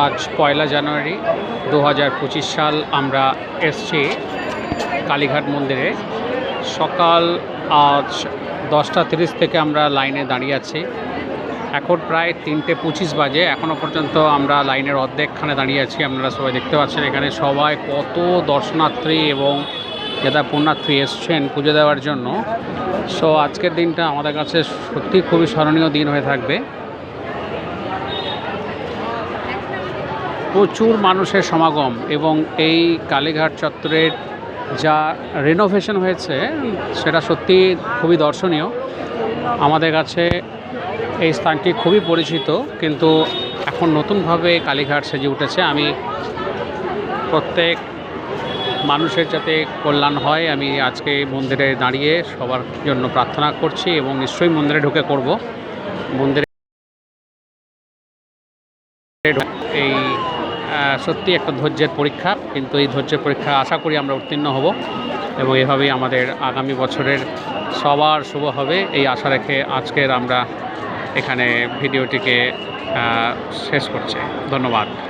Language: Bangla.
আজ 1 জানুয়ারি 2025 সাল। আমরা এসছি কালীঘাট মন্দিরে। সকাল আজ 10:30 থেকে আমরা লাইনে দাঁড়িয়ে আছি। এখন প্রায় 3:25 বাজে। এখনও পর্যন্ত আমরা লাইনের অর্ধেকখানে দাঁড়িয়ে আছি। আপনারা সবাই দেখতে পাচ্ছেন এখানে সবাই কত দর্শনার্থী এবং যারা পুণ্যার্থী এসছেন পুজো দেওয়ার জন্য। সো আজকের দিনটা আমাদের কাছে সত্যি খুবই স্মরণীয় দিন হয়ে থাকবে। প্রচুর মানুষের সমাগম এবং এই কালীঘাট চত্বরের যা রেনোভেশন হয়েছে সেটা সত্যি খুবই দর্শনীয়। আমাদের কাছে এই স্থানটি খুবই পরিচিত, কিন্তু এখন নতুনভাবে কালীঘাট সেজে উঠেছে। আমি প্রত্যেক মানুষের যাতে কল্যাণ হয় আমি আজকে মন্দিরে দাঁড়িয়ে সবার জন্য প্রার্থনা করছি এবং নিশ্চয়ই মন্দিরে ঢুকে করব। মন্দিরে এই সত্যি একটা ধৈর্যের পরীক্ষা, কিন্তু এই ধৈর্যের পরীক্ষা আশা করি আমরা উত্তীর্ণ হব এবং এভাবেই আমাদের আগামী বছরের সবার শুভ হবে এই আশা রেখে আজকের আমরা এখানে ভিডিওটিকে শেষ করছি। ধন্যবাদ।